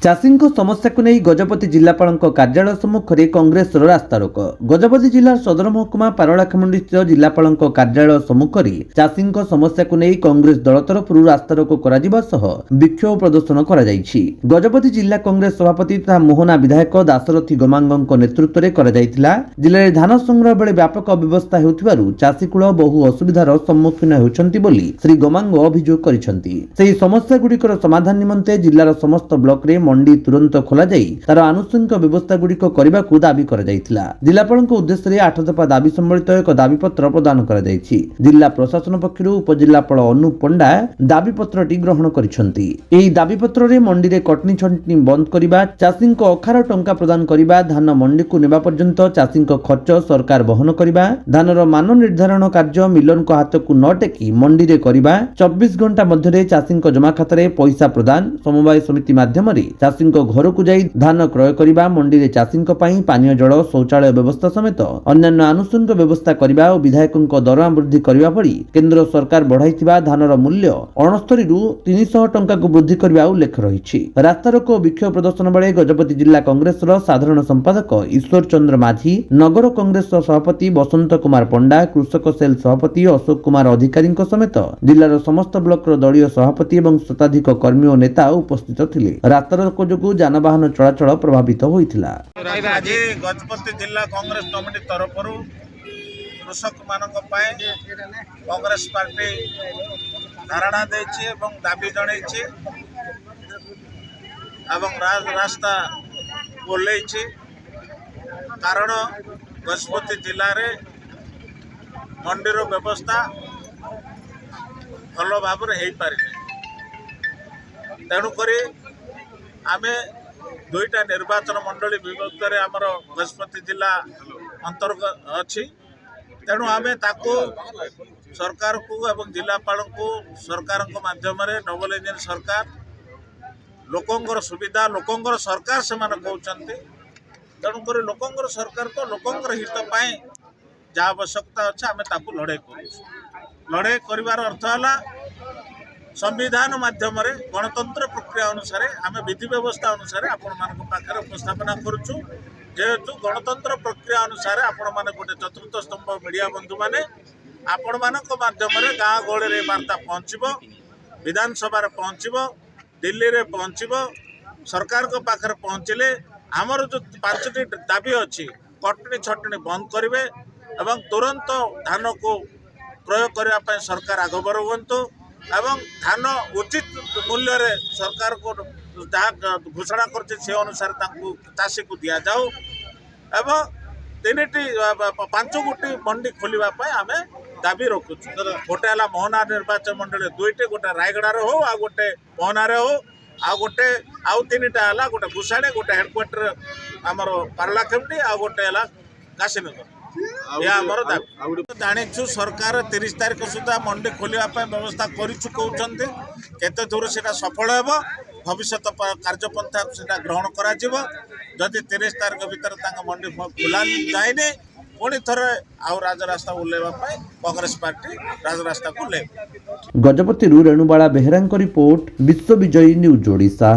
चाषी समस्या को नहीं गजपति जिलापाल कार्यालय सम्मुखें कांग्रेस रास्तारोक। गजपति जिला सदर महकुमा पारलाखेमुंडी स्थित जिलापाल कार्यालय सम्मुखें चाषी समस्या को नहीं कांग्रेस दल तरफ रास्तारोक विक्षोभ प्रदर्शन कर गजपति जिला कांग्रेस सभापति तथा मोहना विधायक दाशरथी गमांग नेतृत्व में जिले में धान संग्रह बेले व्यापक अव्यवस्था होउथिबारु चाषीकूल बहु असुविधार सम्मुखीन होउछन्ति बोली श्री गमांग अभियोग करिसन्ति। सेही समस्या गुड़िकर समाधान निमंते जिलार समस्त ब्लॉक रे मंडी तुरंत खोल तार आनुषंगिक व्यवस्था गुड़िक करने को दाबी जिलापाल उद्देश्य 8 दफा दाबी सम्बलित एक दाबीपत्र प्रदान कर जिला प्रशासन पक्षर उपजिलापाल अनूप पंडा दाबीपत्र ग्रहण करिसेंति। एही दाबीपत्र रे मंडी रे कटनी छंटनी बंद करबा, चाषी अखार टंका प्रदान करबा, धान मंडी को नेबा पर्यंत चाषी खर्च सरकार बहन करबा, धानर मान निर्धारण कार्य मिलन को हाथ को न टेकी मंडी रे करबा, 24 घंटा मध्य चाषी जमा खाता रे पैसा प्रदान, समवाय समिति माध्यम चाषी घर को जाई धान क्रय करबा, मंडी रे चाषी पानीय जल शौचालय व्यवस्था समेत अन्य आनुषंगिक व्यवस्था करबा और विधायकों दरमा वृद्धि करबा भली केंद्र सरकार बढ़ाइथिबा धानर मूल्य 69 रु 300 टंका को वृद्धि करबा उल्लेख रही। रास्तारोक विक्षोभ प्रदर्शन बेले गजपति जिला कांग्रेस साधारण संपादक ईश्वर चंद्र माझी, नगर कांग्रेस सभापति बसंत कुमार पंडा, कृषक सेल सभापति अशोक कुमार अधिकारी समेत जिलार समस्त ब्लॉक दलीय सभापति और शताधिक कर्मी और नेता उपस्थित थिले। रास्तारोक जोगु जानवाहन चलाचल प्रभावित होइथिला। आज गजपति जिला कांग्रेस कमिटी तरफ कृषक मानक कांग्रेस पार्टी धारणा देछि एवं दाबी जणाइछि एवं रास्ता बोलेछि। कारण गजपति जिले रे मंडीर व्यवस्था भल भाव हो पारि तेणुक आमे दुईटा निर्वाचन मंडली विभक्त आमर गजपति जिला अंतर्गत अच्छी। तेणु आमे ताको सरकार को एवं जिलापाल को सरकार माध्यम डबल इंजिन सरकार लोकंर सुविधा लोकंर सरकार से कहते। तेणुक लोकंर सरकार तो लोकंर हित पाए जहाँ आवश्यकता अच्छे आमे ताको लड़ाई कर लड़ाई कर अर्थ है संविधान माध्यम गणतंत्र प्रक्रिया अनुसार आम विधि व्यवस्था अनुसार आपण पाखे उपस्थापना करुचु। जेहेतु गणतंत्र प्रक्रिया अनुसार आपण मैंने गोटे चतुर्थ स्तंभ मीडिया बंधु मैंने आपण माध्यम गाँ गहली में वार्ता पहुँचब, विधानसभा पहुँचब, दिल्ली में पहुँचब, सरकार को पाखे पहुँचले आमर जो 5टी दाबी अच्छी कटनी छटनी बंद करेंगे एवं तुरंत धान को क्रय करने सरकार आगभर हुंतु एवं धान उचित मूल्य रे सरकार को जहाँ घोषणा कर अनुसार चाषी को दि जाऊ एवं 5 गोटी मंडी खोलने आम दाबी रखुचु। गोटे है मोहना निर्वाचन मंडल 2टी, गोटे रायगड़ार हो आ गोटे मोहनार हो आ गोटे आउ 3टा है गोटे भूषाणी, गोटे हेडक्वार्टर आमर पारलाखेमुंडी आ गोटे है काशीनगर। जाचु सरकार 30 तारीख सुधा मंडी खोलने व्यवस्था कहते केते दूर से सफल हो भविष्य कार्यपंथा से ग्रहण करी 30 तारीख भितर मंडी खोला जाए पुणी थे आउ राजरास्ता ओह्लैवाई कांग्रेस पार्टी राजरास्ता को ले। गजपति रेणुबाला बेहेरा रिपोर्ट, विश्व विजयी न्यूज ओडिशा।